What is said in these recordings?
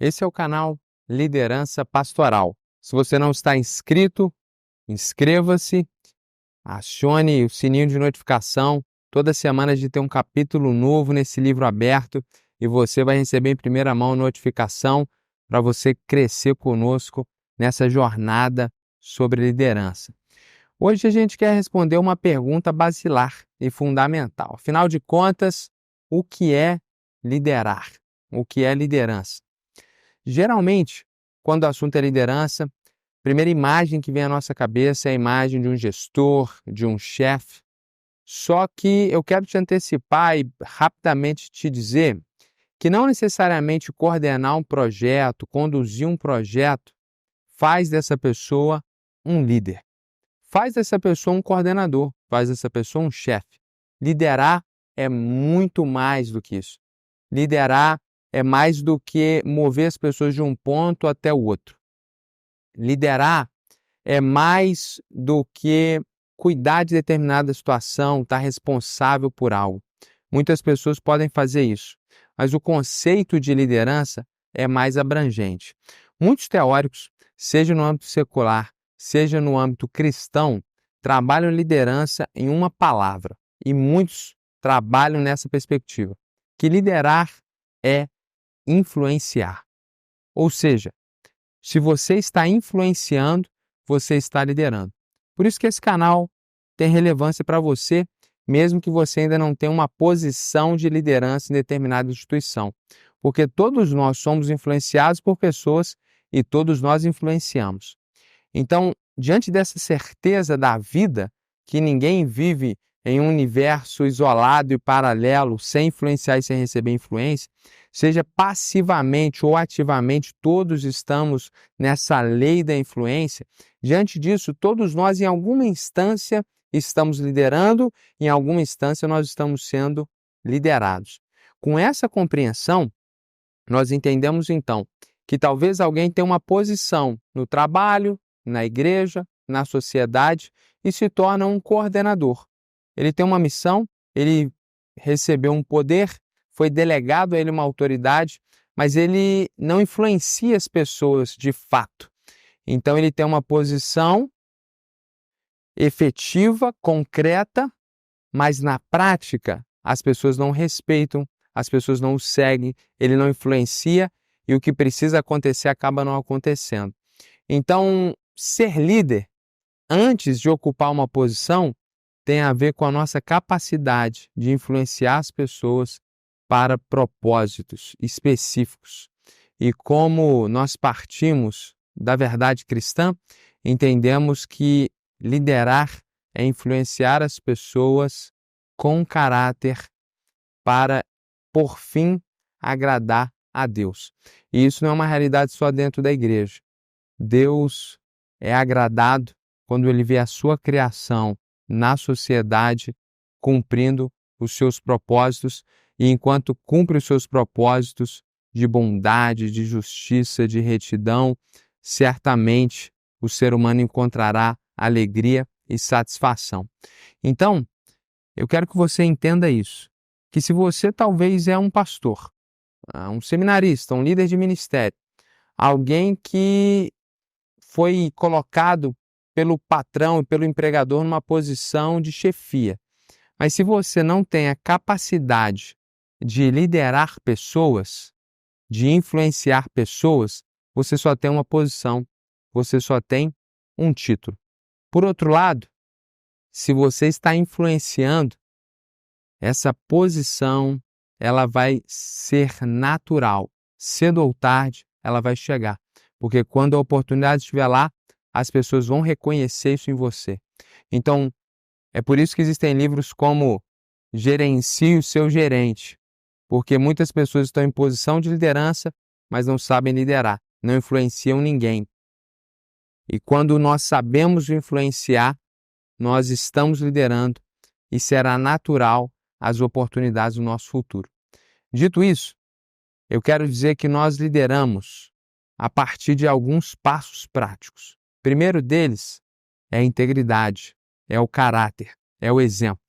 Esse é o canal Liderança Pastoral. Se você não está inscrito, inscreva-se, acione o sininho de notificação. Toda semana a gente tem um capítulo novo nesse livro aberto e você vai receber em primeira mão notificação para você crescer conosco nessa jornada sobre liderança. Hoje a gente quer responder uma pergunta basilar e fundamental. Afinal de contas, o que é liderar? O que é liderança? Geralmente, quando o assunto é liderança, a primeira imagem que vem à nossa cabeça é a imagem de um gestor, de um chefe. Só que eu quero te antecipar e rapidamente te dizer que não necessariamente coordenar um projeto, conduzir um projeto, faz dessa pessoa um líder. Faz dessa pessoa um coordenador, faz dessa pessoa um chefe. Liderar é muito mais do que isso. Liderar é mais do que mover as pessoas de um ponto até o outro. Liderar é mais do que cuidar de determinada situação, estar responsável por algo. Muitas pessoas podem fazer isso, mas o conceito de liderança é mais abrangente. Muitos teóricos, seja no âmbito secular, seja no âmbito cristão, trabalham liderança em uma palavra, e muitos trabalham nessa perspectiva, que liderar é influenciar. Ou seja, se você está influenciando, você está liderando. Por isso que esse canal tem relevância para você, mesmo que você ainda não tenha uma posição de liderança em determinada instituição. Porque todos nós somos influenciados por pessoas e todos nós influenciamos. Então, diante dessa certeza da vida, que ninguém vive em um universo isolado e paralelo, sem influenciar e sem receber influência, seja passivamente ou ativamente, todos estamos nessa lei da influência. Diante disso, todos nós, em alguma instância, estamos liderando, em alguma instância, nós estamos sendo liderados. Com essa compreensão, nós entendemos, então, que talvez alguém tenha uma posição no trabalho, na igreja, na sociedade e se torna um coordenador. Ele tem uma missão, ele recebeu um poder, foi delegado a ele uma autoridade, mas ele não influencia as pessoas de fato. Então ele tem uma posição efetiva, concreta, mas na prática as pessoas não respeitam, as pessoas não o seguem, ele não influencia e o que precisa acontecer acaba não acontecendo. Então, ser líder, antes de ocupar uma posição, tem a ver com a nossa capacidade de influenciar as pessoas para propósitos específicos. E como nós partimos da verdade cristã, entendemos que liderar é influenciar as pessoas com caráter para, por fim, agradar a Deus. E isso não é uma realidade só dentro da igreja. Deus é agradado quando ele vê a sua criação na sociedade cumprindo os seus propósitos e enquanto cumpre os seus propósitos de bondade, de justiça, de retidão, certamente o ser humano encontrará alegria e satisfação. Então, eu quero que você entenda isso, que se você talvez é um pastor, um seminarista, um líder de ministério, alguém que foi colocado pelo patrão e pelo empregador numa posição de chefia. Mas se você não tem a capacidade de liderar pessoas, de influenciar pessoas, você só tem uma posição, você só tem um título. Por outro lado, se você está influenciando, essa posição ela vai ser natural. Cedo ou tarde, ela vai chegar. Porque quando a oportunidade estiver lá, as pessoas vão reconhecer isso em você. Então, é por isso que existem livros como Gerencie o seu gerente, porque muitas pessoas estão em posição de liderança, mas não sabem liderar, não influenciam ninguém. E quando nós sabemos influenciar, nós estamos liderando e será natural as oportunidades do nosso futuro. Dito isso, eu quero dizer que nós lideramos a partir de alguns passos práticos. O primeiro deles é a integridade, é o caráter, é o exemplo.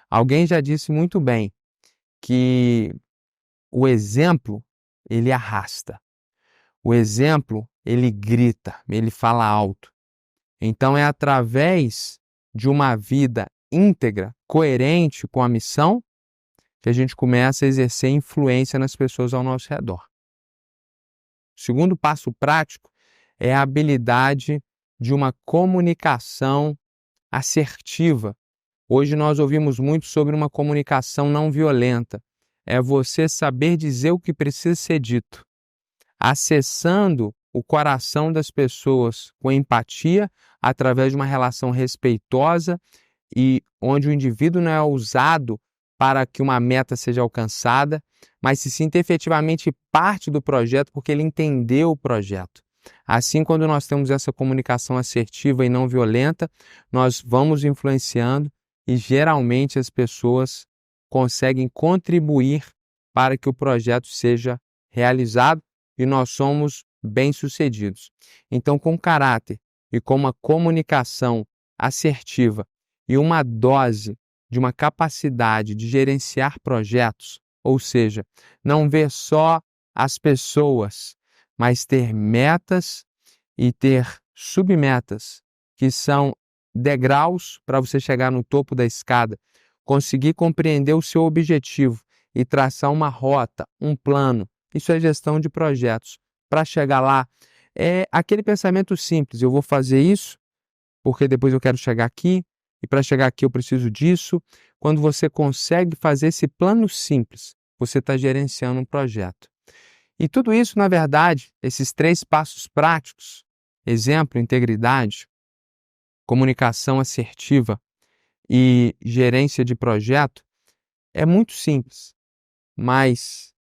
Alguém já disse muito bem que o exemplo, ele arrasta. O exemplo, ele grita, ele fala alto. Então é através de uma vida íntegra, coerente com a missão, que a gente começa a exercer influência nas pessoas ao nosso redor. O segundo passo prático é a habilidade de uma comunicação assertiva. Hoje nós ouvimos muito sobre uma comunicação não violenta. É você saber dizer o que precisa ser dito, acessando o coração das pessoas com empatia, através de uma relação respeitosa e onde o indivíduo não é usado para que uma meta seja alcançada, mas se sinta efetivamente parte do projeto porque ele entendeu o projeto. Assim, quando nós temos essa comunicação assertiva e não violenta, nós vamos influenciando e geralmente as pessoas conseguem contribuir para que o projeto seja realizado e nós somos bem-sucedidos. Então, com caráter e com uma comunicação assertiva e uma dose de uma capacidade de gerenciar projetos, ou seja, não ver só as pessoas, mas ter metas e ter submetas, que são degraus para você chegar no topo da escada, conseguir compreender o seu objetivo e traçar uma rota, um plano. Isso é gestão de projetos. Para chegar lá, é aquele pensamento simples: eu vou fazer isso porque depois eu quero chegar aqui, e para chegar aqui eu preciso disso. Quando você consegue fazer esse plano simples, você está gerenciando um projeto. E tudo isso, na verdade, esses 3 passos práticos, exemplo, integridade, comunicação assertiva e gerência de projeto, é muito simples, mas,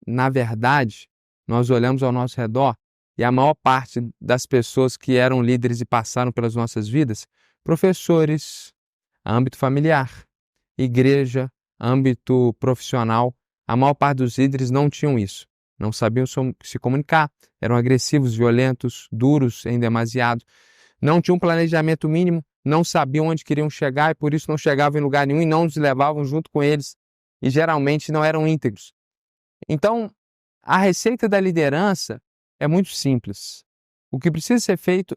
na verdade, nós olhamos ao nosso redor e a maior parte das pessoas que eram líderes e passaram pelas nossas vidas, professores, âmbito familiar, igreja, âmbito profissional, a maior parte dos líderes não tinham isso. Não sabiam se comunicar, eram agressivos, violentos, duros em demasiado, não tinham um planejamento mínimo, não sabiam onde queriam chegar e por isso não chegavam em lugar nenhum e não nos levavam junto com eles e geralmente não eram íntegros. Então, a receita da liderança é muito simples. O que precisa ser feito,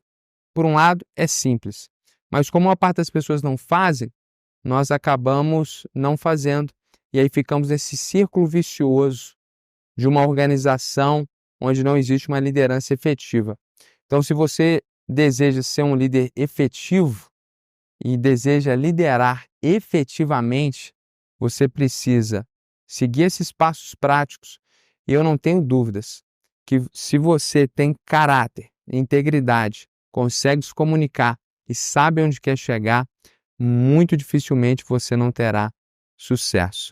por um lado, é simples, mas como a parte das pessoas não fazem, nós acabamos não fazendo e aí ficamos nesse círculo vicioso de uma organização onde não existe uma liderança efetiva. Então, se você deseja ser um líder efetivo e deseja liderar efetivamente, você precisa seguir esses passos práticos. E eu não tenho dúvidas que se você tem caráter, integridade, consegue se comunicar e sabe onde quer chegar, muito dificilmente você não terá sucesso.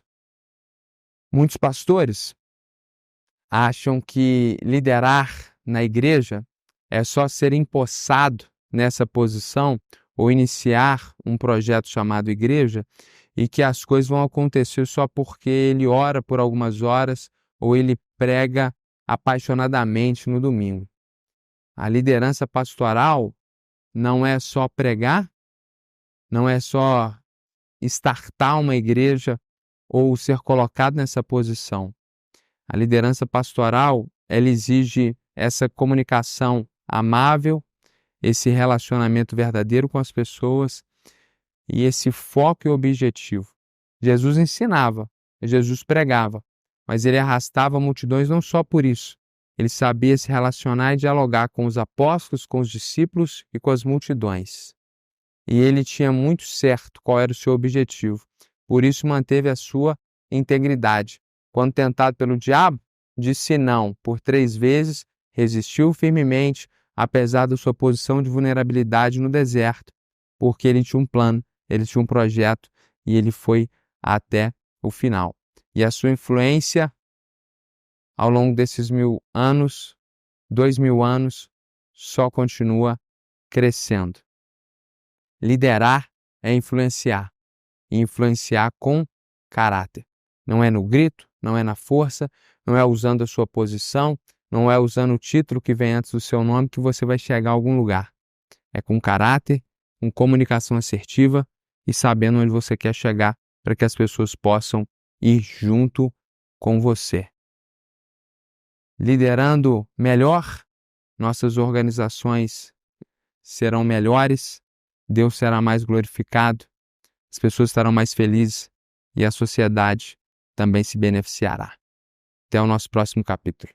Muitos pastores acham que liderar na igreja é só ser empossado nessa posição ou iniciar um projeto chamado igreja e que as coisas vão acontecer só porque ele ora por algumas horas ou ele prega apaixonadamente no domingo. A liderança pastoral não é só pregar, não é só startar uma igreja ou ser colocado nessa posição. A liderança pastoral, ela exige essa comunicação amável, esse relacionamento verdadeiro com as pessoas e esse foco e objetivo. Jesus ensinava, Jesus pregava, mas ele arrastava multidões não só por isso. Ele sabia se relacionar e dialogar com os apóstolos, com os discípulos e com as multidões. E ele tinha muito certo qual era o seu objetivo. Por isso manteve a sua integridade. Quando tentado pelo diabo, disse não por 3 vezes, resistiu firmemente, apesar da sua posição de vulnerabilidade no deserto, porque ele tinha um plano, ele tinha um projeto e ele foi até o final. E a sua influência, ao longo desses 1000 anos, 2000 anos, só continua crescendo. Liderar é influenciar, e influenciar com caráter. Não é no grito, não é na força, não é usando a sua posição, não é usando o título que vem antes do seu nome que você vai chegar a algum lugar. É com caráter, com comunicação assertiva e sabendo onde você quer chegar para que as pessoas possam ir junto com você. liderando melhor, nossas organizações serão melhores, Deus será mais glorificado, as pessoas estarão mais felizes e a sociedade também se beneficiará. Até o nosso próximo capítulo.